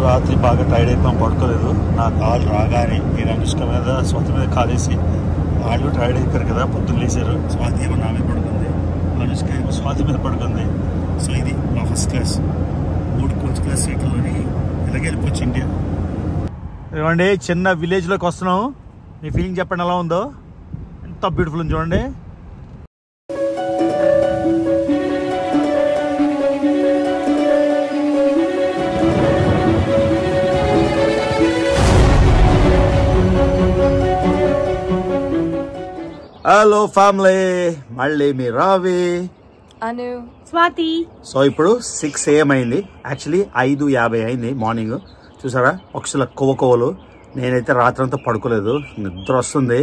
రాత్రి బాగా టైర్డ్ అయిపోయాం, పడుకోలేదు. నా కాల్ రాగానే నేను అనుష్క మీద స్వాతి మీద కాలేసి వాళ్ళు టైర్డ్ అయిపోయారు కదా, పొద్దున్న లేచారు. స్వాతి ఏమో నా మీద పడుకుంది, అనుష్క ఏమో స్వాతి మీద పడుకుంది. సో ఇది మా ఫస్ట్ క్లాస్ 3 కోచ్ క్లాస్ సీట్లలోని ఇలాగే వెళ్ళిపోవచ్చు ఇండియా. ఏమండి చిన్న విలేజ్లోకి వస్తున్నాం, మీ ఫీలింగ్ చెప్పండి ఎలా ఉందో. ఎంత బ్యూటిఫుల్ ఉంది చూడండి. హలో ఫ్యామిలీ, మళ్ళీ మీ రావి, అను, స్వాతి. సో ఇప్పుడు 6 AM అయింది. యాక్చువల్లీ 5:50 అయింది మార్నింగ్. చూసారా పక్షుల కోవకోవలు. నేనైతే రాత్రంతా పడుకోలేదు, నిద్ర వస్తుంది.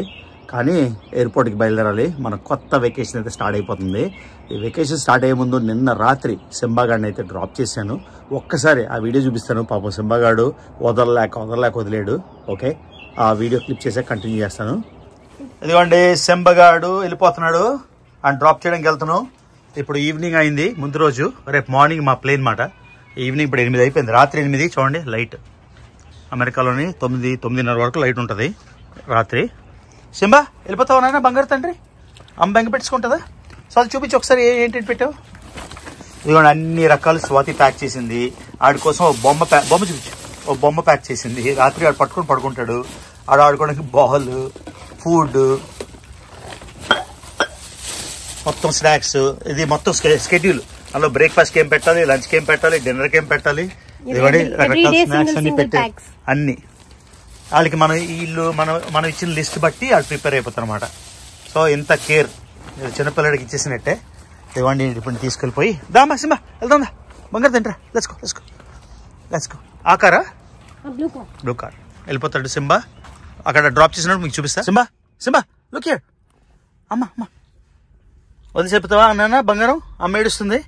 కానీ ఎయిర్పోర్ట్కి బయలుదేరాలి. మన కొత్త వెకేషన్ అయితే స్టార్ట్ అయిపోతుంది. ఈ వెకేషన్ స్టార్ట్ అయ్యే ముందు నిన్న రాత్రి సింబాగాడిని అయితే డ్రాప్ చేశాను. ఒక్కసారి ఆ వీడియో చూపిస్తాను. పాపం సింబాగాడు వదలలేక వదిలేడు. ఓకే, ఆ వీడియో క్లిప్ చేసే కంటిన్యూ చేస్తాను. ఇదిగోండి సింబగాడు వెళ్ళిపోతున్నాడు అండ్ డ్రాప్ చేయడానికి వెళ్తున్నాం. ఇప్పుడు ఈవినింగ్ అయింది, ముందు రోజు. రేపు మార్నింగ్ మా ప్లేన్ మాట. ఈవినింగ్ ఇప్పుడు 8 అయిపోయింది, రాత్రి 8. చూడండి లైట్, అమెరికాలోని 9:30 వరకు లైట్ ఉంటుంది రాత్రి. సింబా వెళ్ళిపోతావు నాయన, బంగారు తండ్రి. అమ్మ బెంగ పెట్టుకుంటుందా? సో అది చూపించి ఒకసారి ఏంటి పెట్టావు. ఇదిగోండి అన్ని రకాలు స్వాతి ప్యాక్ చేసింది. ఆడి కోసం బొమ్మ చూపించు. ఓ బొమ్మ ప్యాక్ చేసింది. రాత్రి ఆడు పట్టుకొని పడుకుంటాడు. ఆడుకోవడానికి బాల్, ఫుడ్, మొత్తం స్నాక్స్, ఇది మొత్తం స్కెడ్యూల్. అందులో బ్రేక్ఫాస్ట్కి ఏం పెట్టాలి, లంచ్కి ఏం పెట్టాలి, డిన్నర్కి ఏం పెట్టాలి, ఇదిగోండి రకరకాల స్నాక్స్ అన్ని పెట్టే అన్ని. వాళ్ళకి మనం ఇచ్చిన లిస్ట్ బట్టి వాళ్ళు ప్రిపేర్ అయిపోతారు అనమాట. సో ఇంత కేర్ చిన్నపిల్లడికి ఇచ్చేసినట్టే. ఇవ్వండి ఇప్పుడు తీసుకెళ్ళిపోయి దామా సింబా వెళ్దాం, బంగారు తింటరా, లెట్స్ గో. ఆ కారా, బ్లూ కార్. వెళ్ళిపోతాడు సింబా. అక్కడ డ్రాప్ చేసినప్పుడు మీకు చూపిస్తా. Simba look here. అమ్మ వదిలి చెప్తావా నాన్న బంగారం? అమ్మ ఏడుస్తుంది.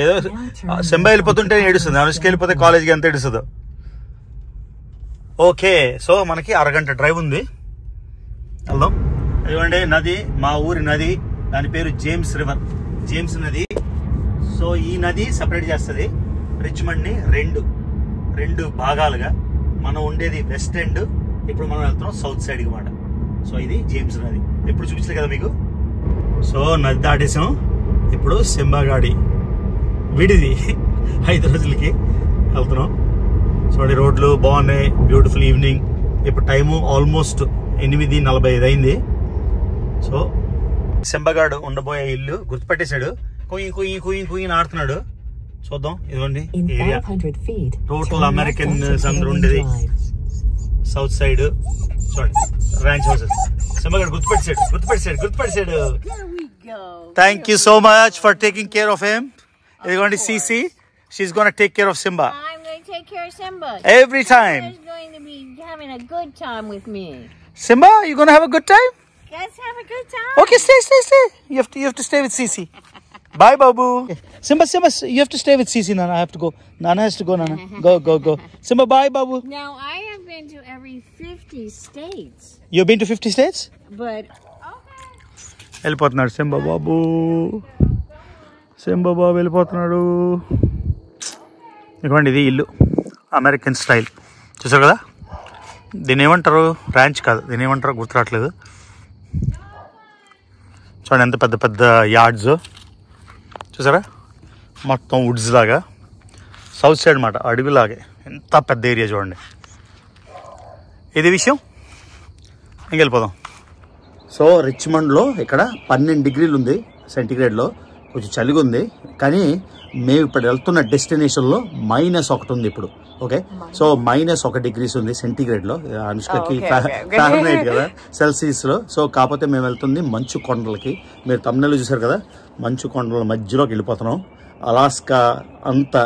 ఏదో సింబా వెళ్ళిపోతుంటే ఏడుస్తుంది, అనుష్క వెళ్ళిపోతే కాలేజ్కి ఎంత ఏడుస్తుందో. ఓకే, సో మనకి 1 గంట డ్రైవ్ ఉంది, వెళ్దాం. ఇదిగోండి నది, మా ఊరి నది. దాని పేరు జేమ్స్ రివర్, జేమ్స్ నది. సో ఈ నది సపరేట్ చేస్తుంది రిచ్మండ్ ని రెండు భాగాలుగా. మనం ఉండేది వెస్ట్ ఎండ్, ఇప్పుడు మనం వెళ్తున్నాం సౌత్ సైడ్ మాట. సో ఇది జేమ్స్ నది, ఎప్పుడు చూపించలేదు కదా మీకు. సో నది దాటేసాం. ఇప్పుడు సింబాగాడి విడిది 5 రోజులకి వెళ్తున్నాం. చూడండి రోడ్లు బాగున్నాయి, బ్యూటిఫుల్ ఈవినింగ్. ఇప్పుడు టైము ఆల్మోస్ట్ 8:45 అయింది. సో సింబాగాడు ఉండబోయే ఇల్లు గుర్తుపెట్టేశాడు. కుయ్యి ఆడుతున్నాడు. చూద్దాం. ఇదిగోండి ఏరియా టోటల్ అమెరికన్స్ అందరూ ఉండేది సౌత్ సైడ్. చూడండి ర్యాంచ్ హౌసెస్. సింబాగాడు గుర్తుపెట్టాడు. Thank you so much for taking care of him. ఇదిగోండి సిసి, she's gonna take care of Simba. I'm going to take care of Simba. Every time. Simba's going to be having a good time with me. Simba, you gonna have a good time? Let's have a good time. Okay, stay. You have to stay with Sisi. Bye, Babu. Simba, you have to stay with Sisi, Nana. I have to go. Nana has to go, Nana. Go. Simba, bye, Babu. Now, I have been to every 50 states. You've been to 50 states? But, వెళ్ళిపోతున్నాడు Simba బాబు వెళ్ళిపోతున్నాడు. ఇదిగోండి ఇది ఇల్లు, American style. చూసారు కదా, దీన్ని ఏమంటారు? Ranch కాదు, దీన్ని ఏమంటారో గుర్తురావట్లేదు. చూడండి ఎంత పెద్ద యార్డ్స్. చూసారా మొత్తం వుడ్స్ లాగా, సౌత్ సైడ్ మాట, అడవిలాగే. ఎంత పెద్ద ఏరియా చూడండి. ఇది విషయం. ఇంకెళ్ళిపోదాం. సో రిచ్మండ్లో ఇక్కడ 12 డిగ్రీలు ఉంది సెంటిగ్రేడ్లో, కొంచెం చలిగా ఉంది. కానీ మేము ఇప్పుడు వెళ్తున్న డెస్టినేషన్లో -1 ఉంది ఇప్పుడు. ఓకే, సో -1 degrees ఉంది సెంటిగ్రేడ్లో. అనుష్కకి ఫారెన్హైట్ కదా, సెల్సియస్లో. సో కాకపోతే మేము వెళ్తుంది మంచు కొండలకి. మీరు తమిళనాడు చూసారు కదా, మంచు కొండల మధ్యలోకి వెళ్ళిపోతున్నాం. అలాస్కా అంత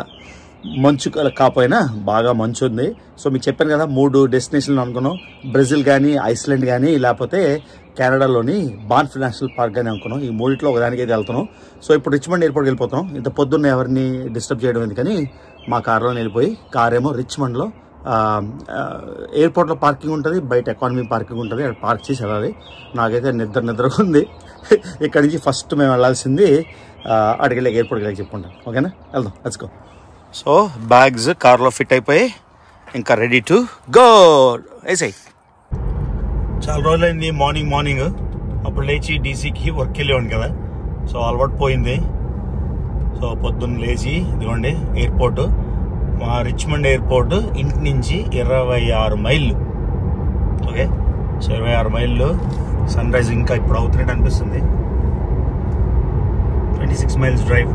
మంచు కాకపోయినా బాగా మంచు ఉంది. సో మీకు చెప్పాను కదా 3 డెస్టినేషన్లు అనుకున్నాం. బ్రెజిల్ కానీ, ఐస్లాండ్ కానీ, లేకపోతే కెనడాలోని బాన్ఫ్ నేషనల్ పార్క్ కానీ అనుకున్నాం. ఈ 3 ఒకదానికి అయితే వెళ్తున్నాం. సో ఇప్పుడు రిచ్మండ్ ఎయిర్పోర్ట్కి వెళ్ళిపోతున్నాం. ఇంత పొద్దున్న ఎవరిని డిస్టర్బ్ చేయడం ఎందుకని మా కార్లో వెళ్ళిపోయి, కారేమో రిచ్మండ్లో ఎయిర్పోర్ట్లో పార్కింగ్ ఉంటుంది, బయట ఎకానమీ పార్కింగ్ ఉంటుంది, అక్కడ పార్క్ చేసి వెళ్ళాలి. నాకైతే నిద్రగా ఉంది. ఇక్కడి నుంచి ఫస్ట్ మేము వెళ్ళాల్సింది అక్కడికి వెళ్ళి ఎయిర్పోర్ట్కి వెళ్ళి చెప్పుకుంటాం. ఓకేనా, వెళ్దాం, లెట్స్ గో. సో బ్యాగ్స్ కార్లో ఫిట్ అయిపోయి ఇంకా రెడీ టు గో. వేసాయి. చాలా రోజులైంది మార్నింగ్ అప్పుడు లేచి డీసీకి వర్క్ వెళ్ళేవాడిని కదా. సో అలవాటు పోయింది. సో పొద్దున్న లేచి ఇదిగోండి ఎయిర్పోర్ట్, మా రిచ్మండ్ ఎయిర్పోర్ట్ ఇంటి నుంచి 26 మైళ్ళు. ఓకే, సో 26 మైళ్ళు. సన్ రైజ్ ఇంకా ఇప్పుడు అవుతున్నట్టు అనిపిస్తుంది. 26 మైల్స్ డ్రైవ్.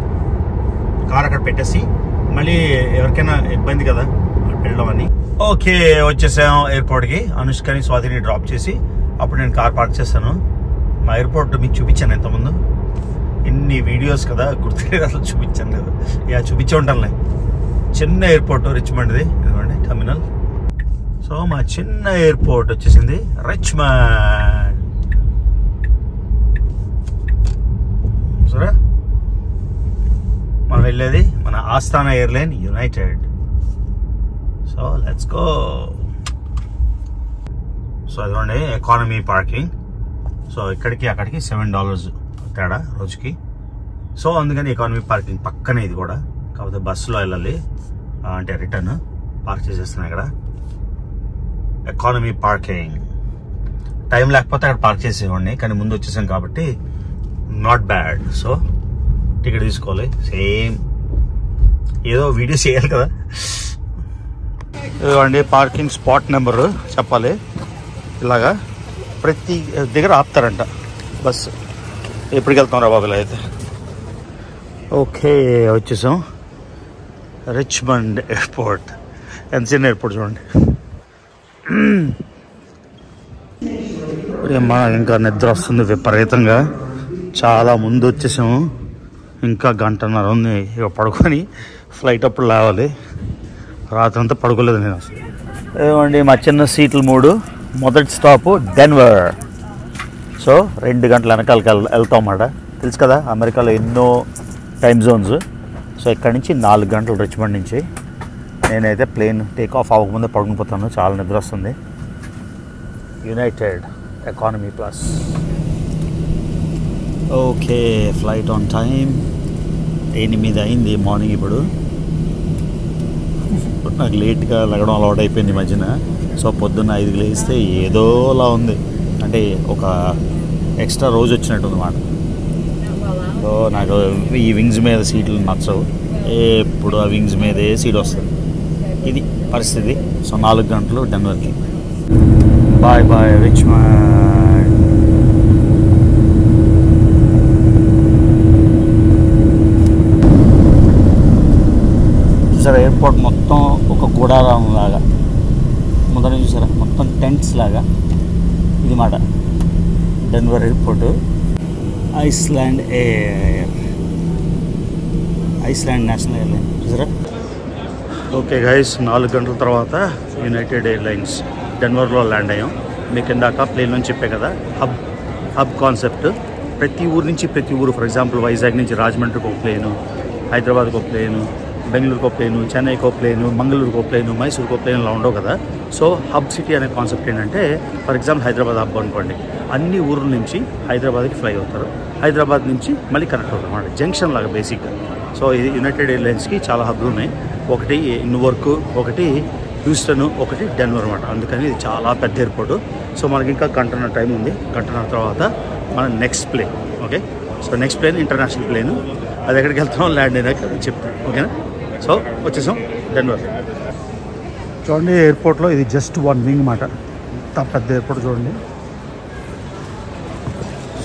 కార్ అక్కడ పెట్టేసి మళ్ళీ ఎవరికైనా ఇబ్బంది కదా వెళ్ళడం అని. ఓకే, వచ్చేసాం ఎయిర్పోర్ట్కి. అనుష్కని స్వాతిని డ్రాప్ చేసి అప్పుడు నేను కార్ పార్క్ చేస్తాను. మా ఎయిర్పోర్ట్ మీకు చూపించాను ఇంతకుముందు. ఇన్ని వీడియోస్ కదా గుర్తులేదు, అసలు చూపించాను లేదు. యా చూపించే ఉంటానులే. చిన్న ఎయిర్పోర్ట్ రిచ్మండ్ది, ఇదిగోండి టర్మినల్. సో మా చిన్న ఎయిర్పోర్ట్ వచ్చేసింది రిచ్మండ్. సరే, మనం వెళ్ళేది మన Asthana airline United. So let's go. So అదిగోండి ఎకానమీ పార్కింగ్. సో ఇక్కడికి అక్కడికి $7 తేడా రోజుకి. సో అందుకని ఎకానమీ పార్కింగ్ పక్కనే ఇది కూడా. కాకపోతే బస్సులో వెళ్ళాలి, అంటే రిటర్న్ పార్క్ చేసేస్తున్నాయి ఇక్కడ. Economy parking. టైం లేకపోతే అక్కడ పార్క్ చేసేవాడిని, కానీ ముందు వచ్చేసాం కాబట్టి నాట్ బ్యాడ్. సో టికెట్ తీసుకోవాలి. సేమ్ ఏదో వీడియో చేయాలి కదా. ఇదిగోండి పార్కింగ్ స్పాట్ నెంబరు చెప్పాలి. ఇలాగా ప్రతి దగ్గర ఆపుతారంట బస్సు. ఎప్పటికి వెళ్తాం రా బాబు ఇలా అయితే. ఓకే, వచ్చేసాం రిచ్మండ్ ఎయిర్పోర్ట్. ఎంత చిన్న ఎయిర్పోర్ట్ చూడండి. ఏమ్మా ఇంకా నిద్ర వస్తుంది విపరీతంగా. చాలా ముందు వచ్చేసాము. ఇంకా 1.5 గంట ఉంది. ఇక పడుకొని ఫ్లైట్ అప్పుడు లేవాలి. రాత్రి అంతా పడుకోలేదు నేను అసలు. ఏమండి మా చిన్న సీట్లు 3. మొదటి స్టాపు డెన్వర్. సో 2 గంటల వెనకాలకి వెళ్తాం అన్నమాట. తెలుసు కదా అమెరికాలో ఎన్నో టైమ్ జోన్స్. సో ఇక్కడ నుంచి 4 గంటలు రిచ్మండ్ నుంచి. నేనైతే ప్లేన్ టేక్ ఆఫ్ అవ్వకముందే పడుకుని పోతాను, చాలా నిద్ర వస్తుంది. United economy plus. Okay, flight on time. 8 అయింది మార్నింగ్. ఇప్పుడు నాకు లేట్గా లగడం అలవాటు అయిపోయింది ఈ మధ్యన. సో పొద్దున్న 5కి లేస్తే ఏదోలా ఉంది, అంటే ఒక ఎక్స్ట్రా రోజు వచ్చినట్టు అన్నమాట. సో నాకు ఈ వింగ్స్ మీద సీట్లు నచ్చవు. ఎప్పుడు ఆ వింగ్స్ మీదే సీట్ వస్తుంది. ఇది పరిస్థితి. సో 4 గంటలు డెన్వర్కి. Bye bye Richmond. చూసారా ఎయిర్పోర్ట్ మొత్తం ఒక గుడారం లాగా. ముందర చూసారా మొత్తం టెంట్స్ లాగా. ఇది మాట Denver airport. Iceland air, Iceland national airline చూసారా. ఓకే గైస్, 4 గంటల తర్వాత యునైటెడ్ ఎయిర్లైన్స్ డెన్వర్లో ల్యాండ్ అయ్యాం. మీకు ఇందాక ప్లేన్ నుంచి చెప్పే కదా హబ్ కాన్సెప్ట్. ప్రతి ఊరు నుంచి ప్రతి ఊరు, ఫర్ ఎగ్జాంపుల్ వైజాగ్ నుంచి రాజమండ్రికి ఒక ప్లేను, హైదరాబాద్కి ఒక ప్లేను, బెంగళూరుకి ఒక ప్లేను, చెన్నైకి ఒక ప్లేను, మంగళూరుకి ఒక ప్లేను, మైసూరుకి ఒక ప్లేన్లో ఉండవు కదా. సో హబ్ సిటీ అనే కాన్సెప్ట్ ఏంటంటే, ఫర్ ఎగ్జాంపుల్ హైదరాబాద్ హబ్ అనుకోండి, అన్ని ఊర్ల నుంచి హైదరాబాద్కి ఫ్లై అవుతారు. హైదరాబాద్ నుంచి మళ్ళీ కనెక్ట్ అవుతారు అన్నమాట, జంక్షన్ లాగా బేసిక్గా. సో ఇది యునైటెడ్ ఎయిర్లైన్స్కి చాలా హబ్లు ఉన్నాయి. ఒకటి న్యూయార్క్, ఒకటి హ్యూస్టన్, ఒకటి డెన్వర్ అనమాట. అందుకని ఇది చాలా పెద్ద ఎయిర్పోర్టు. సో మనకి ఇంకా 1.5 గంట టైం ఉంది. 1.5 గంట తర్వాత మన next plane. Okay, so next plane international plane. అది ఎక్కడికి వెళ్తామో ల్యాండ్ అయినాక చెప్తాం. ఓకేనా. సో వచ్చేసాం డెన్వర్. చూడండి ఎయిర్పోర్ట్లో ఇది జస్ట్ 1 వింగ్ అన్నమాట. ఇంత పెద్ద ఎయిర్పోర్ట్ చూడండి.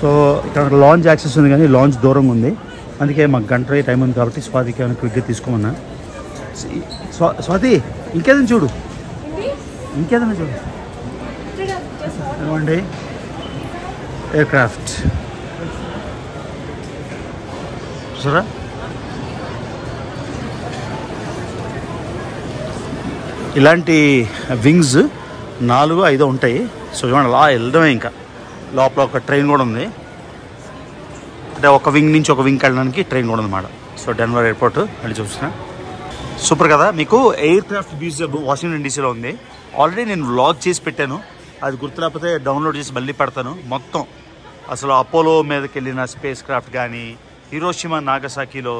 సో ఇక్కడ లాంచ్ యాక్సెస్ ఉంది, కానీ లాంచ్ దూరంగా ఉంది. అందుకే మాకు 1 గంట టైం ఉంది కాబట్టి స్వాతికి ఏమైనా క్విక్గా తీసుకోమన్నా. స్వాతి ఇంకేదైనా చూడు, ఇంకేదైనా చూడు. ఇవ్వండి ఎయిర్క్రాఫ్ట్ చూసారా. ఇలాంటి వింగ్స్ 4-5 ఉంటాయి. సో ఇవ్వండి అలా వెళ్దామే. ఇంకా లోపల ఒక ట్రైన్ కూడా ఉంది, అంటే ఒక వింగ్ నుంచి ఒక వింగ్కి వెళ్ళడానికి ట్రైన్ కూడా ఉందన్నమాట. సో డెన్వర్ ఎయిర్పోర్ట్ మళ్ళీ చూస్తున్నా. సూపర్ కదా. మీకు ఎయిర్క్రాఫ్ట్ మ్యూజియం వాషింగ్టన్ డీసీలో ఉంది. ఆల్రెడీ నేను వ్లాగ్ చేసి పెట్టాను, అది గుర్తు లేకపోతే డౌన్లోడ్ చేసి మళ్ళీ పెడతాను. మొత్తం అసలు అపోలో మీదకి వెళ్ళిన స్పేస్ క్రాఫ్ట్ కానీ, హిరోషిమా నాగసాకిలో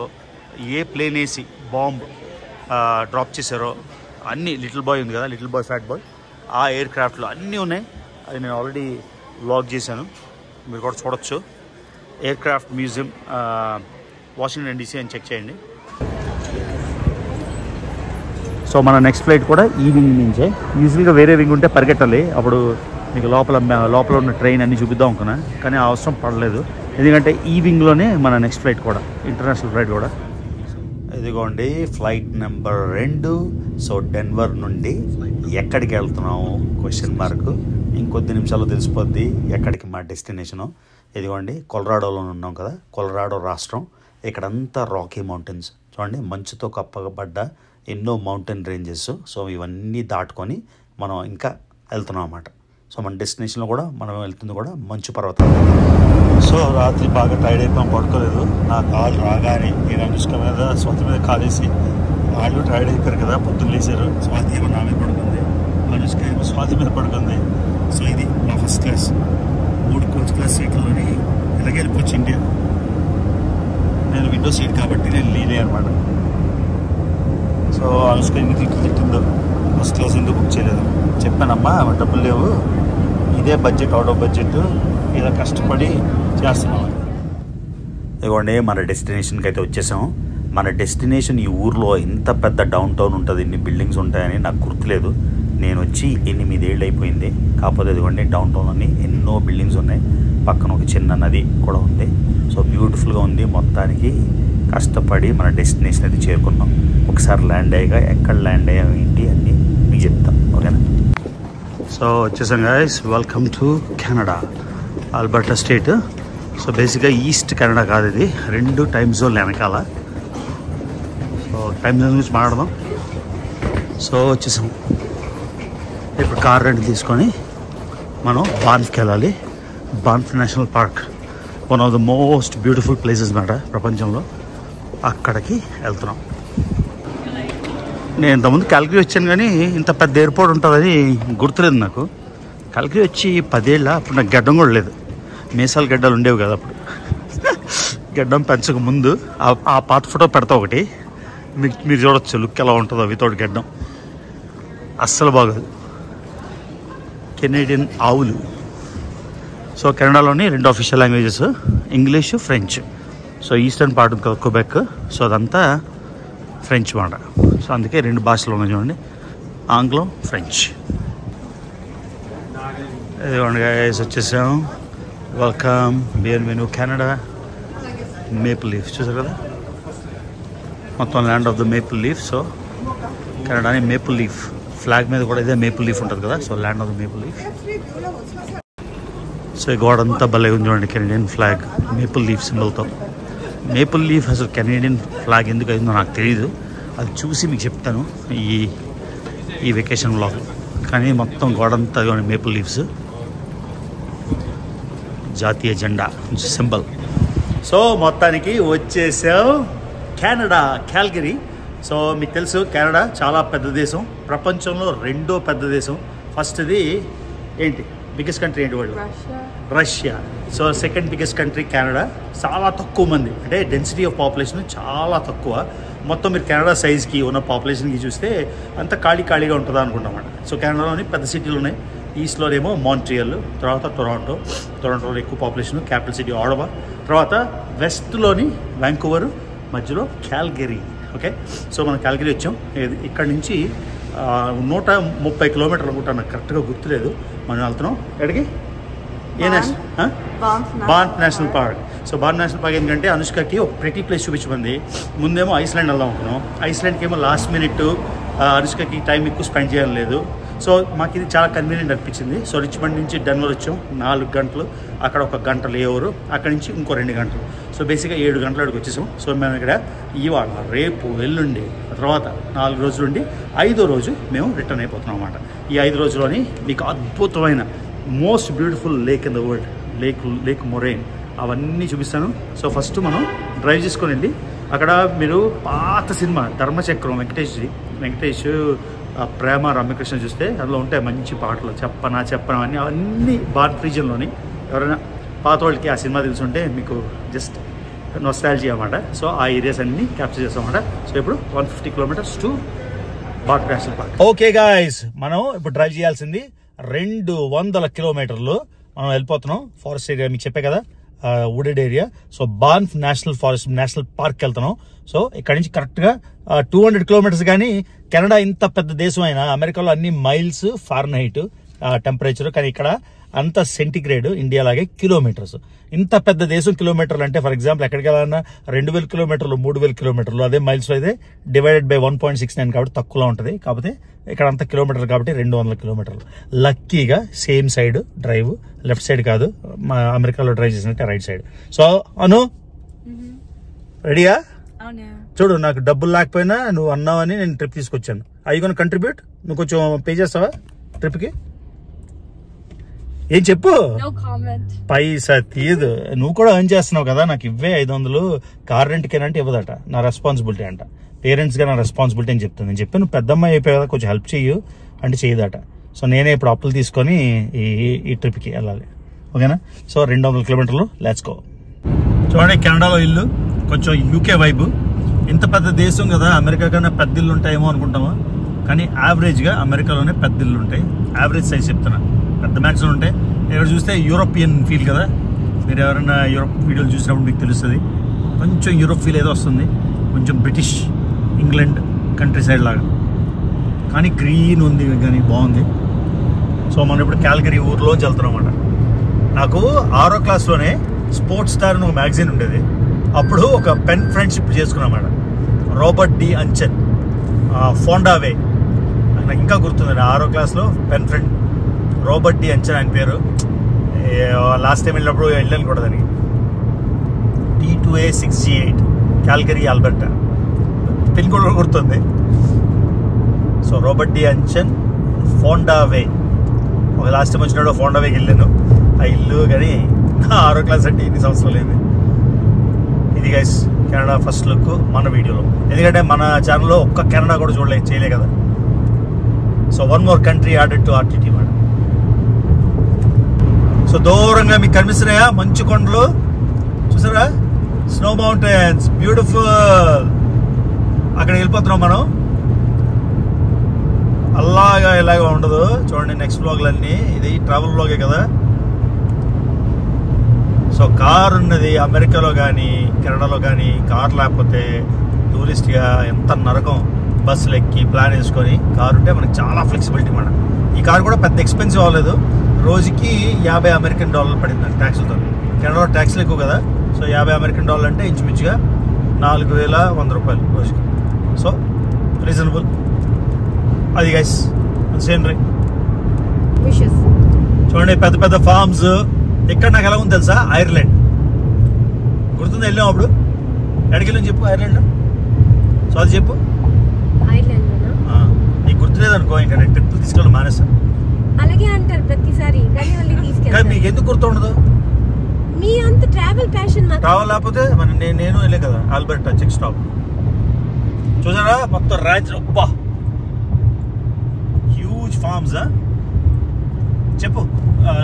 ఏ ప్లేన్ వేసి బాంబ్ డ్రాప్ చేశారో అన్నీ, లిటిల్ బాయ్ ఉంది కదా, లిటిల్ బాయ్ ఫ్యాట్ బాయ్, ఆ ఎయిర్ క్రాఫ్ట్లో అన్నీ ఉన్నాయి. అది నేను ఆల్రెడీ వ్లాగ్ చేశాను, మీరు కూడా చూడొచ్చు. Air craft museum Washington DC అని చెక్ చేయండి. సో మన నెక్స్ట్ ఫ్లైట్ కూడా ఈ వింగ్ నుంచే. యూజువల్గా వేరే వింగ్ ఉంటే పరిగెట్టాలి, అప్పుడు మీకు లోపల ఉన్న ట్రైన్ అన్నీ చూపిద్దాం అనుకున్నా, కానీ అవసరం పడలేదు. ఎందుకంటే ఈ వింగ్లోనే మన నెక్స్ట్ ఫ్లైట్ కూడా, ఇంటర్నేషనల్ ఫ్లైట్ కూడా. ఇదిగోండి ఫ్లైట్ నెంబర్ 2. సో డెన్వర్ నుండి ఎక్కడికి వెళ్తున్నాము క్వశ్చన్ మార్క్. ఇంకొద్ది నిమిషాల్లో తెలిసిపోద్ది ఎక్కడికి మా డెస్టినేషను. ఇదిగోండి కొలరాడోలో ఉన్నాం కదా, కొలరాడో రాష్ట్రం. ఇక్కడంతా రాకీ మౌంటైన్స్ చూడండి, మంచుతో కప్పబడ్డ ఎన్నో మౌంటైన్ రేంజెస్. సో ఇవన్నీ దాటుకొని మనం ఇంకా వెళ్తున్నాం అన్నమాట. సో మన డెస్టినేషన్లో కూడా మనం వెళ్తుంది కూడా మంచు పర్వతాలు. సో రాత్రి బాగా టైర్డ్ అయిపోయాం, పడుకోలేదు. నా కాలు రాగానే నేను అనుష్క మీద స్వాతి మీద కాలేసి, వాళ్ళు టైర్డ్ అయిపోయారు కదా, పొద్దున్న లేచారు. స్వాతి ఏమో నా మీద పడుకుంది, అనుష్క ఏమో స్వాతి మీద పడుకుంది. సో ఇది మా ఫస్ట్ క్లాస్ 3 కోచ్ క్లాస్ సీట్లోని ఇలాగే వెళ్ళిపోవచ్చు ఇండియా. నేను విండో సీట్ కాబట్టి నేను లీనే అనమాట. సో అనుష్క ఎందుకు తిట్టిందో, ఫస్ట్ క్లాస్ ఎందుకు బుక్ చేయలేదు. చెప్పానమ్మా డబ్బులు లేవు, ఇదే బడ్జెట్, అవుట్ ఆఫ్ బడ్జెట్, ఇలా కష్టపడి చేస్తున్నాం. ఇదిగోండి మన డెస్టినేషన్కి అయితే వచ్చేసాము. మన డెస్టినేషన్ ఈ ఊర్లో ఇంత పెద్ద డౌన్ టౌన్ ఉంటుంది, ఇన్ని బిల్డింగ్స్ ఉంటాయని నాకు గుర్తులేదు. నేను వచ్చి 8 ఏళ్ళు అయిపోయింది. కాకపోతే ఇదిగోండి డౌన్ టౌన్ అని ఎన్నో బిల్డింగ్స్ ఉన్నాయి, పక్కన ఒక చిన్న నది కూడా ఉంది. సో బ్యూటిఫుల్గా ఉంది. మొత్తానికి కష్టపడి మన డెస్టినేషన్ అయితే చేరుకున్నాం. ఒకసారి ల్యాండ్ అయ్యాక ఎక్కడ ల్యాండ్ అయ్యాం ఏంటి అన్నీ మీకు చెప్తాం, ఓకేనా? సో వచ్చేసాం guys, welcome to Canada, Alberta state. So బేసిక్గా ఈస్ట్ కెనడా కాదు ఇది, 2 టైమ్ జోన్లు వెనకాల. సో టైమ్ జోన్ గురించి మాట్లాడదాం. సో వచ్చేసాం. ఇప్పుడు కార్ రెంట్ తీసుకొని మనం బాన్ఫ్కి వెళ్ళాలి. Banff national park, one of the most beautiful places అన్నమాట ప్రపంచంలో. అక్కడికి వెళ్తున్నాం. నేను ఇంతకుముందు క్యాల్గరీ వచ్చాను, కానీ ఇంత పెద్ద ఎయిర్పోర్ట్ ఉంటుందని గుర్తులేదు నాకు. క్యాల్గరీ వచ్చి 10 ఏళ్ళ, అప్పుడు నాకు గడ్డం కూడా లేదు. మీసాలు గడ్డలు ఉండేవి కదా అప్పుడు. గడ్డం పెంచక ముందు ఆ పాత ఫోటో పెడతా ఒకటి, మీరు చూడొచ్చు లుక్ ఎలా ఉంటుందో వితౌట్ గడ్డం. అస్సలు బాగోదు. కెనేడియన్ ఆవులు. సో కెనడాలోని 2 official languages, English, French. So eastern part ఉంది కదా క్వెబెక్, సో అదంతా ఫ్రెంచ్ మాట. సో అందుకే 2 భాషలు ఉన్నాయి చూడండి, ఆంగ్లం, ఫ్రెంచ్. ఇదిగోండి గైస్ వచ్చేసాం. వెల్కమ్, బియర్ మెనూ కెనడా. మేపుల్ లీఫ్ చూసారు కదా, మొత్తం land of the maple leaf. So కెనడాని మేపుల్ లీఫ్ ఫ్లాగ్ మీద కూడా ఇదే మేపుల్ లీఫ్ ఉంటుంది కదా, so land of the maple leaf. So ఈ గోడ అంతా భలే ఉంది చూడండి, కెనడియన్ ఫ్లాగ్ మేపుల్ లీఫ్ సింబల్తో. మేపుల్ లీఫ్ అసలు కెనడియన్ ఫ్లాగ్ ఎందుకు అయిందో నాకు తెలియదు, అది చూసి మీకు చెప్తాను ఈ వెకేషన్ వ్లాగ్. కానీ మొత్తం గోడంతా మేపుల్ లీవ్స్, జాతీయ జెండా సింబల్. సో మొత్తానికి వచ్చేసాం కెనడా, క్యాల్గరీ. సో మీకు తెలుసు కెనడా చాలా పెద్ద దేశం, ప్రపంచంలో 2వ పెద్ద దేశం. ఫస్ట్ది ఏంటి, బిగ్గెస్ట్ కంట్రీ ఏంటి world? Russia. So second biggest country Canada. చాలా తక్కువ మంది, అంటే డెన్సిటీ ఆఫ్ పాపులేషన్ చాలా తక్కువ. మొత్తం మీరు కెనడా సైజ్కి ఉన్న పాపులేషన్కి చూస్తే అంత ఖాళీగా ఉంటుందా అనుకుంటామన్నమాట. సో కెనడాలోని పెద్ద సిటీలు ఉన్నాయి. ఈస్ట్లోనేమో మాంట్రియల్, తర్వాత టొరాంటోలో ఎక్కువ పాపులేషన్, క్యాపిటల్ సిటీ ఆడవా. తర్వాత వెస్ట్లోని వ్యాంకూవర్, మధ్యలో క్యాల్గరీ. ఓకే, సో మనం క్యాల్గరీ వచ్చాం. ఇక్కడ నుంచి 130 కిలోమీటర్లు అనుకుంటా, నాకు కరెక్ట్గా గుర్తులేదు. మనం వెళ్తున్నాం ఎక్కడికి? Banff national park. So Banff national park ఎందుకంటే అనుష్కకి ఒక ప్రెటీ ప్లేస్ చూపించమంది. ముందేమో ఐస్లాండ్ వెళ్దాం అనుకున్నాం, ఐస్లాండ్కి ఏమో లాస్ట్ మినిట్ అనుష్కకి టైం ఎక్కువ స్పెండ్ చేయాలి లేదు. సో మాకు ఇది చాలా కన్వీనియంట్ అనిపించింది. సో రిచ్మండ్ నుంచి డెన్వర్ వచ్చాం, 4 గంటలు, అక్కడ 1 గంట లేవరు, అక్కడి నుంచి ఇంకో 2 గంటలు. సో బేసిక్గా 7 గంటల అక్కడికి వచ్చేసాం. సో మేము ఇక్కడ ఇవాళ, రేపు, ఎల్లుండి, తర్వాత 4 రోజులు ఉండి 5వ రోజు మేము రిటర్న్ అయిపోతున్నాం అన్నమాట. ఈ 5 రోజుల్లోని మీకు అద్భుతమైన most beautiful lake in the world, lake moraine, అవన్నీ చూపిస్తాను. సో ఫస్ట్ మనం డ్రైవ్ చేసుకొని వెళ్ళి అక్కడ మీరు పాత సినిమా ధర్మచక్రం, వెంకటేష్ ప్రేమ రమ్యకృష్ణ చూస్తే అందులో ఉంటాయి మంచి పాటలు, చెప్పనా అవన్నీ బార్న్ రీజన్లోని. ఎవరైనా పాత వాళ్ళకి ఆ సినిమా తెలుసుంటే మీకు జస్ట్ నొస్టాలజీ అన్నమాట. సో ఆ ఏరియాస్ అన్ని క్యాప్చర్ చేస్తాం అన్నమాట. సో ఇప్పుడు 150 kilometres to BARC national park. Okay guys, మనం ఇప్పుడు డ్రైవ్ చేయాల్సింది 200 కిలోమీటర్లు మనం వెళ్ళిపోతున్నాం. ఫారెస్ట్ ఏరియా మీకు చెప్పే కదా, wooded area. So Banff national forest national park వెళ్తున్నాం. సో ఇక్కడ నుంచి కరెక్ట్ గా 200 కిలోమీటర్స్. కానీ కెనడా ఇంత పెద్ద దేశం అయినా అమెరికాలో అన్ని మైల్స్ ఫారెన్హీట్ టెంపరేచర్, కానీ ఇక్కడ అంత సెంటిగ్రేడ్, ఇండియా లాగే కిలోమీటర్స్. ఇంత పెద్ద దేశం కిలోమీటర్లు అంటే ఫర్ ఎగ్జాంపుల్ ఎక్కడికి వెళ్ళాలన్నా 2000 కిలోమీటర్లు 3000 కిలోమీటర్లు, అదే మైల్స్ లో అయితే డివైడెడ్ బై 1.69 కాబట్టి తక్కువలో ఉంటుంది. కాకపోతే ఇక్కడ అంత కిలోమీటర్లు కాబట్టి 200 కిలోమీటర్లు. లక్కీగా same side drive, left side కాదు, మా అమెరికాలో డ్రైవ్ చేసినట్టే రైట్ సైడ్. సో అను రెడీయా? చూడు, నాకు డబ్బులు లేకపోయినా నువ్వు అన్నావని నేను ట్రిప్ తీసుకొచ్చాను. I gonna contribute? నువ్వు కొంచెం పే చేస్తావా ట్రిప్ కి? ఏం చెప్పు. పైసా తీయదు, నువ్వు కూడా ఎర్న్ చేస్తున్నావు కదా. నాకు ఇవ్వే 500 కార్ రెంట్కేనంటే ఇవ్వదట, నా రెస్పాన్సిబిలిటీ అంట. పేరెంట్స్ గా నా రెస్పాన్సిబిలిటీ అని చెప్తుంది. నేను చెప్పి నువ్వు పెద్దమ్మాయి అయిపోయి కదా, కొంచెం హెల్ప్ చెయ్యు అంటే చేయదట. సో నేనే ఇప్పుడు అప్పులు తీసుకొని ఈ ట్రిప్ కి వెళ్ళాలి. ఓకేనా? సో 200 కిలోమీటర్లు, లెట్స్ గో. చూడండి, కెనడాలో ఇల్లు కొంచెం యూకే వైబ్. ఇంత పెద్ద దేశం కదా, అమెరికా కన్నా పెద్ద ఇల్లు ఉంటాయేమో అనుకుంటామా, కానీ యావరేజ్ గా అమెరికాలోనే పెద్ద ఇల్లు ఉంటాయి. యావరేజ్ సైజ్ చెప్తున్నా, పెద్ద మ్యాక్సిమం ఉంటాయి. ఇక్కడ చూస్తే యూరోపియన్ ఫీల్ కదా, మీరు ఎవరైనా యూరోప్ వీడియోలు చూసినప్పుడు మీకు తెలుస్తుంది. కొంచెం యూరోప్ ఫీల్ ఏదో వస్తుంది, కొంచెం బ్రిటిష్ ఇంగ్లాండ్ కంట్రీ సైడ్ లాగా, కానీ గ్రీన్ ఉంది, కానీ బాగుంది. సో మనం ఇప్పుడు క్యాల్గరీ ఊర్లోంచి వెళ్తున్నాం అన్నమాట. నాకు 6వ క్లాస్లోనే స్పోర్ట్స్ స్టార్ అని ఒక మ్యాగజైన్ ఉండేది. అప్పుడు ఒక పెన్ ఫ్రెండ్షిప్ చేసుకున్నామాట. రాబర్ట్ డి అంచెన్, ఫోండావే, నాకు ఇంకా గుర్తుంది. 6వ క్లాస్లో పెన్ ఫ్రెండ్ రాబర్ట్ డి అంచెన్ ఆయన పేరు. లాస్ట్ టైం వెళ్ళినప్పుడు వెళ్ళాను కూడా దానికి. T2A6G8 Calgary Alberta, pin code కూడా గుర్తుంది. సో రాబర్ట్ డి అంచెన్, ఫోండావే. ఒక లాస్ట్ టైం వచ్చినప్పుడు ఫోండావేకి వెళ్ళాను. ఆ ఇల్లు కానీ 6వ క్లాస్ అంటే ఎన్ని సంవత్సరాలు అయింది. ఇది గైస్ కెనడా ఫస్ట్ లుక్ మన వీడియోలో, ఎందుకంటే మన ఛానల్లో ఒక్క కెనడా కూడా చేయలే కదా. So one more country added to RTT మాట. సో దూరంగా మీకు కనిపిస్తున్నాయా మంచు కొండలు, చూసారా? Snow mountains, beautiful. అక్కడ వెళ్ళిపోతున్నాం మనం. అలాగా ఇలాగా ఉండదు, చూడండి నెక్స్ట్ బ్లాగ్లన్నీ. ఇది ట్రావెల్ బ్లాగే కదా. సో కార్ ఉన్నది అమెరికాలో కానీ కెనడాలో కానీ కార్ లేకపోతే టూరిస్ట్గా ఎంత నరకం. బస్సులు ఎక్కి ప్లాన్ వేసుకొని కారు ఉంటే మనకి చాలా ఫ్లెక్సిబిలిటీ మాట. ఈ కార్ కూడా పెద్ద ఎక్స్పెన్సివ్ అవ్వలేదు, రోజుకి $50 పడింది ట్యాక్స్లతో. కెనడాలో ట్యాక్స్లు ఎక్కువ కదా, సో $50 అంటే ఇంచుమించుగా $4,100 రోజుకి. So reasonable. అది గైస్ సీనరీ చూడండి, పెద్ద పెద్ద ఫార్మ్స్. ఇక్కడ నాకు ఎలా ఉంది తెలుసా? ఐర్లాండ్ గుర్తుంది, వెళ్ళాం అప్పుడు. ఎక్కడికి వెళ్ళాం చెప్పు, ఐర్లాండ్. సో అది చెప్పు. నీకు గుర్తులేదు అనుకో, ఇంకా నేను ట్రిప్ తీసుకెళ్ళి మానేస్తాను. అలాగే అంటారు ప్రతిసారి, కానీ మీకు ఎందుకు గుర్తుండదు? మీ అంత ట్రావెల్ ప్యాషన్. ట్రావెల్ లేకపోతే నేను వెళ్ళే కదా ఆల్బర్టా చెక్ స్టాప్. చూసారా మొత్తం ర్యాంచ్. అబ్బా హ్యూజ్ ఫార్మ్స్. చెప్పు,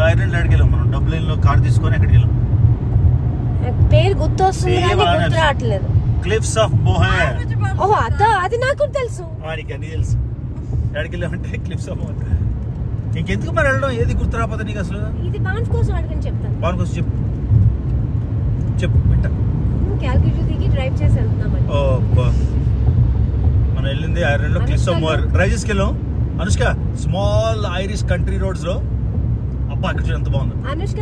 ఐర్లాండ్ ఎక్కడికి వెళ్ళాం మనం? డబ్లిన్లో కార్ తీసుకొని ఎక్కడికి వెళ్ళాం? పేరు గుర్తు వస్తుంది, గుర్తు రావట్లేదు. Cliffs of Mohar. ఓ అది నాకు తెలుసు. వానికి అన్ని తెలుసు. ఎక్కడికి వెళ్ళామంటే క్లిఫ్స్ ఆఫ్ మోహర్. ఇంకెందుకు మరి వెళ్ళడం? ఏది గుర్తు రాకపోతే నీకు అసలు? ఇది బాన్స్ కోసం అడగని చెప్తాను. బాన్ కోసం చెప్పు బిట్ట. క్యాల్గరీ దిగి డ్రైవ్ చేసి వెళ్తున్నామని. ఓ మనం వెళ్ళింది ఐర్లాండ్ లో క్లిఫ్స్ ఆఫ్ మోహర్ డ్రైవ్ చేసుకెళ్ళాం. Anushka small Irish country roads లో. అబ్బా ఇక్కడ ఎంత బాగుంది. Anushka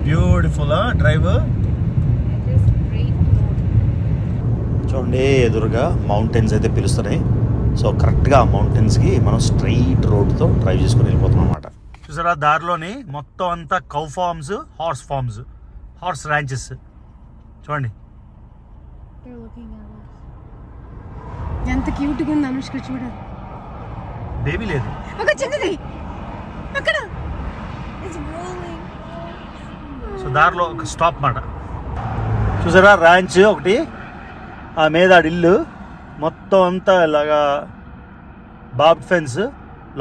beautiful drive. చూడండి ఎదురుగా మౌంటైన్స్ అయితే పిలుస్తున్నాయి. సో కరెక్ట్గా ఆ మౌంటైన్స్కి మనం స్ట్రైట్ రోడ్తో డ్రైవ్ చేసుకుని వెళ్ళిపోతున్నాం అనమాట. చూసారా దారిలోని మొత్తం అంతా cow farms, horse farms, horse ranches. చూడండి ఎంత క్యూట్గా ఉంది అనుష్క, చూడాలి. బేబీ లేదు, ఒక చిన్నది అక్కడ. సో దారిలో ఒక స్టాప్ మాట. చూసారా ర్యాంచ్ ఒకటి, ఆ మీద ఇల్లు మొత్తం అంతా ఇలాగా బాబ్ ఫెన్స్,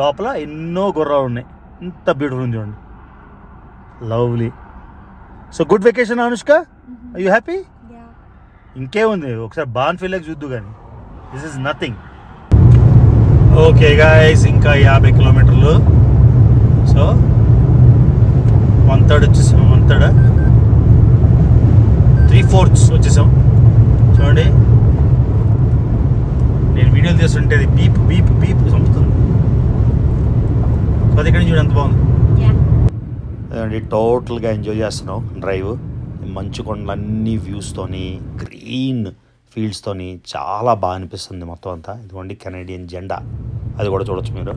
లోపల ఎన్నో గుర్రాలు ఉన్నాయి. ఇంత బ్యూటిఫుల్ ఉంది చూడండి, lovely. So good vacation Anushka. Are you happy? ఇంకేముంది ఒకసారి బాన్ఫీ లేక్ చూద్దు కానీ this is nothing. Okay guys, ఇంకా 50 కిలోమీటర్లు. సో 1/3 వచ్చేసాం. 1/3 3/4 వచ్చేసాం. చూడండి, నేను వీడియోలు చేస్తుంటే అది బీప్ బీప్ బీప్ చంపుతుంది. సో అది ఇక్కడ చూడండి ఎంత బాగుంది. అదండి, టోటల్గా ఎంజాయ్ చేస్తున్నాం డ్రైవ్. మంచు కొండలన్నీ వ్యూస్తోని, గ్రీన్ ఫీల్డ్స్తోని చాలా బాగా అనిపిస్తుంది మొత్తం అంతా. ఇదిగోండి కెనడియన్ జెండా, అది కూడా చూడొచ్చు మీరు.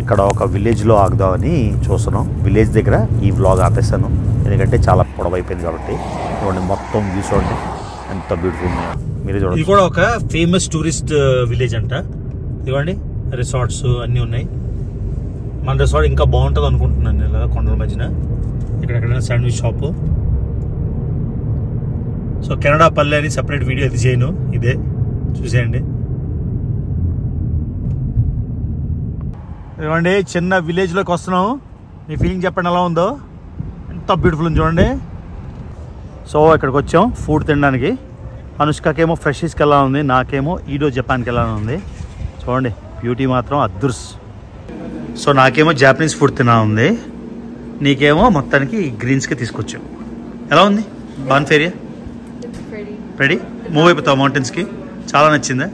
ఇక్కడ ఒక విలేజ్లో ఆగుదామని చూస్తున్నాం. విలేజ్ దగ్గర ఈ వ్లాగ్ ఆపేస్తాను, ఎందుకంటే చాలా పొడవైపోయింది కాబట్టి. ఇదిగోండి మొత్తం వ్యూస్ చూడండి ఎంత బ్యూటిఫుల్ ఉన్నాయో మీరు చూడండి. ఇది కూడా ఒక ఫేమస్ టూరిస్ట్ విలేజ్ అంట. ఇదిగోండి రిసార్ట్స్ అన్నీ ఉన్నాయి. మన రిసార్ట్ ఇంకా బాగుంటుంది అనుకుంటున్నాను నేను, ఇలా కొండల మధ్యన. ఇక్కడెక్కడైనా శాండ్విచ్ షాపు. సో కెనడా పల్లె అని సెపరేట్ వీడియో అయితే చేయను, ఇదే చూసేయండి. ఏమండి, చిన్న విలేజ్లోకి వస్తున్నాము. మీ ఫీలింగ్ చెప్పండి ఎలా ఉందో. ఎంత బ్యూటిఫుల్ ఉంది చూడండి. సో ఇక్కడికి వచ్చాం ఫుడ్ తినడానికి. అనుష్కకేమో ఫ్రెషీస్కి ఎలా ఉంది, నాకేమో ఈడో జపాన్కి ఎలా ఉంది. చూడండి బ్యూటీ మాత్రం అద్దుర్స్. సో నాకేమో జాపనీస్ ఫుడ్ తినా ఉంది, నీకేమో మొత్తానికి గ్రీన్స్కి తీసుకొచ్చాం. ఎలా ఉంది బాన్ఫ్ ఏరియా? రెడీ మూవ్ అయిపోతావు మౌంటైన్స్కి? చాలా నచ్చిందా?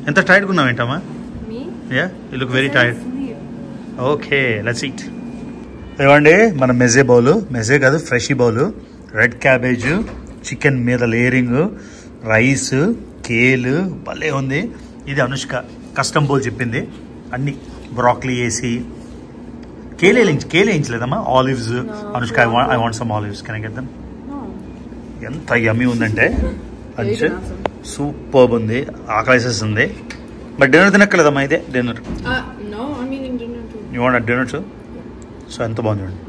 ఎంత టైర్డ్గా ఉన్నావు ఏంటమ్మా? Yeah, you look very tired. Okay, let's eat. ఇవ్వండి మన మెజే బౌలు, మెజే కాదు freshie bowl. Red cabbage, chicken మీద లేయరింగ్, రైస్, కేల్ భలే ఉంది. ఇది అనుష్క కస్టమ్ బౌల్ చెప్పింది. అన్ని బ్రాక్లీ వేసి కేల్ వేయించలేదమ్మా, olives. Anushka I want some olives, can I get them? ఎంత యమ్మీ ఉందంటే మంచి సూపర్ ఉంది, ఆకలేసేస్తుంది. బట్ డిన్నర్ తినక్కలేదమ్మా, ఇదే dinner. You want dinner to? So ఎంత బాగుంది చూడండి.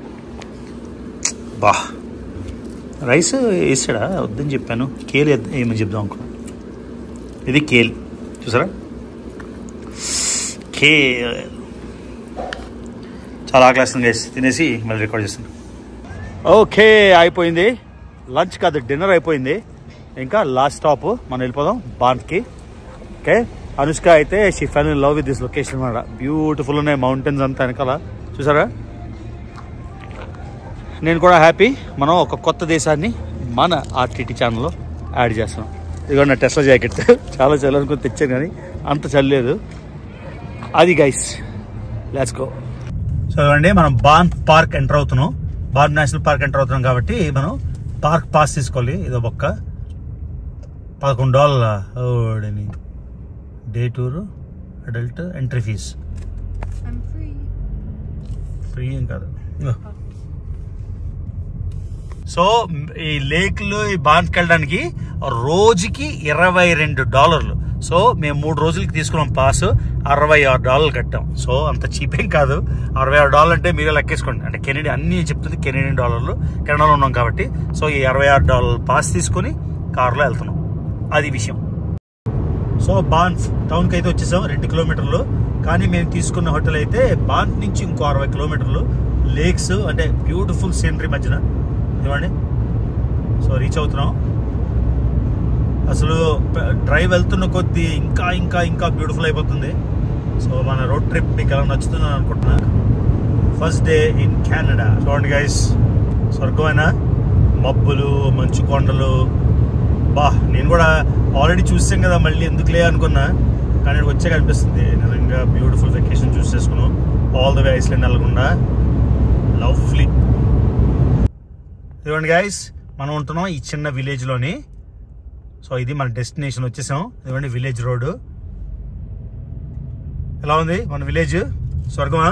బా, రైస్ వేసాడా? వద్దని చెప్పాను. కేల్ ఏమని చెప్దాం అనుకున్నాను. ఇది కేల్ చూసారా, కేల్. చాలా ఆకలేస్తుంది గైస్, తినేసి మళ్ళీ రికార్డ్ చేస్తాను. ఓకే, అయిపోయింది లంచ్ కాదు డిన్నర్ అయిపోయింది. ఇంకా లాస్ట్ స్టాప్ మనం వెళ్ళిపోదాం బాన్ఫ్కి. ఓకే, అనుష్క అయితే she fell in love with this location అన్నమాట. బ్యూటిఫుల్ ఉన్నాయి మౌంటైన్స్ అంతా వెనకాల చూసారా. నేను కూడా హ్యాపీ, మనం ఒక కొత్త దేశాన్ని మన ఆర్టీటీ ఛానల్లో యాడ్ చేస్తున్నాం. ఇదిగో నా టెస్లా జాకెట్ చాలా చలి అనుకుని తెచ్చాను, కానీ అంత చల్లేదు. అది గైస్, లెట్స్ గో. సో అండి, మనం బాన్ పార్క్ ఎంటర్ అవుతున్నాం. బాన్ నేషనల్ పార్క్ ఎంటర్ అవుతున్నాం కాబట్టి మనం పార్క్ పాస్ తీసుకోవాలి. ఇదో బొక్క $11 day tour, adult entry fees. Free ఏం కాదు. సో ఈ లేక్లో ఈ బాన్కి వెళ్ళడానికి రోజుకి $22. సో మేము 3 రోజులకి తీసుకున్నాం పాస్, $66 కట్టాం. సో అంత చీప్ ఏం కాదు. $66 అంటే మీరే లెక్కేసుకోండి. అంటే కెనడియన్, అన్ని చెప్తుంది కెనడియన్ డాలర్లు, కెనడాలో ఉన్నాం కాబట్టి. సో ఈ $66 పాస్ తీసుకుని కార్లో వెళ్తున్నాం, అది విషయం. సో బాన్ఫ్ టౌన్కి అయితే వచ్చేసాం, 2 కిలోమీటర్లు. కానీ మేము తీసుకున్న హోటల్ అయితే బాన్ఫ్ నుంచి ఇంకో 60 కిలోమీటర్లు. లేక్స్ అంటే బ్యూటిఫుల్ సీనరీ మధ్యన ఇవ్వండి. సో రీచ్ అవుతున్నాం. అసలు డ్రైవ్ వెళ్తున్న కొద్దీ ఇంకా ఇంకా ఇంకా బ్యూటిఫుల్ అయిపోతుంది. సో మన రోడ్ ట్రిప్ మీకు ఎలా నచ్చుతుందని అనుకుంటున్నా. First day in Canada. చూడండి గైస్, స్వర్గమైన మబ్బులు, మంచు కొండలు. బా, నేను కూడా ఆల్రెడీ చూసాం కదా, మళ్ళీ ఎందుకులే అనుకున్నా, కానీ వచ్చే కనిపిస్తుంది. నిజంగా బ్యూటిఫుల్ వెకేషన్ చూస్ చేసుకున్నాం. ఆల్ ద వే ఐస్లాండ్ వెళ్ళకుండా లవ్లీ. ఇదిగోండి గైస్, మనం ఉంటున్నాం ఈ చిన్న విలేజ్లోని. సో ఇది మన డెస్టినేషన్ వచ్చేసాం. ఇదిగోండి విలేజ్ రోడ్డు. ఎలా ఉంది మన విలేజ్? స్వర్గమా?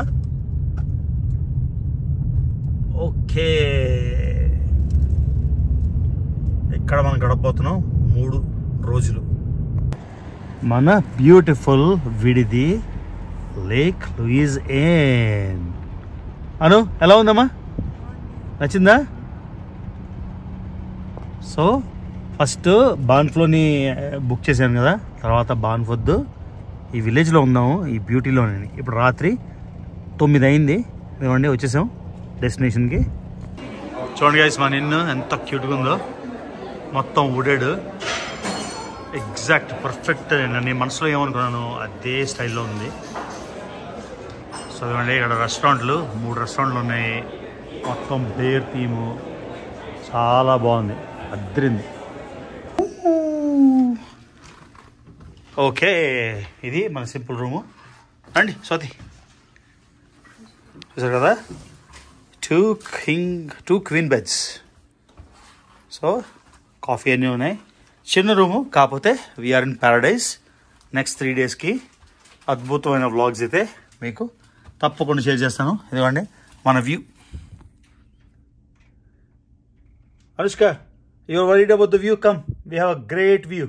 ఓకే, ఇక్కడ మనం గడపబోతున్నాం 3 రోజులు. మన బ్యూటిఫుల్ విడిది లేక్ లూయిజ్ ఎన్. అను ఎలా ఉందమ్మా, నచ్చిందా? సో ఫస్ట్ బాన్ఫ్లోని బుక్ చేశాను కదా, తర్వాత బాన్ఫ్ వద్దు, ఈ విలేజ్లో ఉన్నాము, ఈ బ్యూటీలోనే. ఇప్పుడు రాత్రి 9 అయింది. మేమండి వచ్చేసాం డెస్టినేషన్కి. చూడండి గైస్ మన ఇన్ను ఎంత క్యూట్గా ఉందో, మొత్తం వుడెడ్, ఎగ్జాక్ట్ పర్ఫెక్ట్. నేను మనసులో ఏమనుకున్నాను అదే స్టైల్లో ఉంది. సో ఇవ్వండి ఇక్కడ రెస్టారెంట్లు 3 రెస్టారెంట్లు ఉన్నాయి, మొత్తం బేర్ థీము, చాలా బాగుంది, అద్దరింది. ఓకే ఇది మన సింపుల్ రూము. రండి స్వాతి, చూసారు కదా, 2 క్వీన్ బెడ్స్. సో కాఫీ అన్నీ ఉన్నాయి. చిన్న రూము కాకపోతే వీఆర్ ఇన్ ప్యారడైజ్. నెక్స్ట్ 3 డేస్కి అద్భుతమైన వ్లాగ్స్ అయితే మీకు తప్పకుండా షేర్ చేస్తాను. ఇదిగోండి మన view. Anushka, you're worried about the view, come, we have a great view.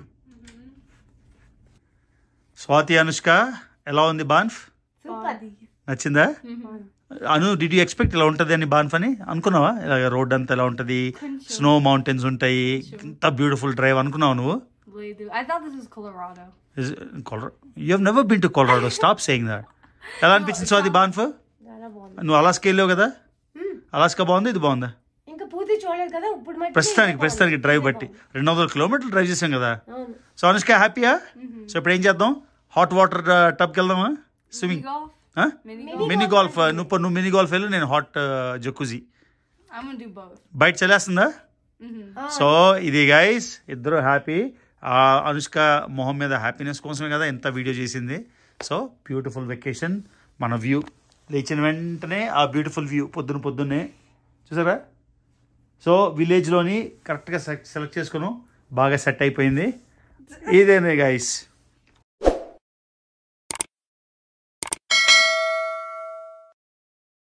Swathi, Anushka ఎలా ఉంది బాన్ఫ్? నచ్చిందా? అను, డిడ్ యూ ఎక్స్పెక్ట్ ఇలా ఉంటుంది అని బాన్ఫ్ అని అనుకున్నావా? ఇలా రోడ్ అంతా ఎలా ఉంటుంది, స్నో మౌంటైన్స్ ఉంటాయి, ఇంత బ్యూటిఫుల్ డ్రైవ్ అనుకున్నావు నువ్వు? I thought this was Colorado. You have never been to Colorado. Stop saying that. ఎలా అనిపించింది స్వాతి బాన్ఫ్? నువ్వు అలాస్కా వెళ్ళావు కదా, అలాస్కా బాగుంది, ఇది బాగుందా? ఇంకా పూర్తి చూడలేదు కదా ఇప్పుడు. ప్రస్తుతానికి డ్రైవ్ బట్టి 200 కిలోమీటర్లు డ్రైవ్ చేసాం కదా. సో అనుష్క హ్యాపీయా? సో ఇప్పుడు ఏం చేద్దాం, హాట్ వాటర్ టబ్కి వెళ్దామా, స్విమ్మింగ్, మినీ గాల్ఫ్. నువ్వు మినీ గాల్ఫ్ వెళ్ళు, నేను హాట్ జకుజీ. బయట చలేస్తుందా? సో ఇది గైస్ ఇద్దరు హ్యాపీ. అనుష్క మొహం మీద హ్యాపీనెస్ కోసమే కదా ఎంత వీడియో చేసింది. సో బ్యూటిఫుల్ వెకేషన్, మన వ్యూ, లేచిన వెంటనే ఆ బ్యూటిఫుల్ వ్యూ పొద్దున్నే చూసారా. సో విలేజ్లోని కరెక్ట్గా సెలెక్ట్ చేసుకున్నాం, బాగా సెట్ అయిపోయింది. ఇదేనే గైస్.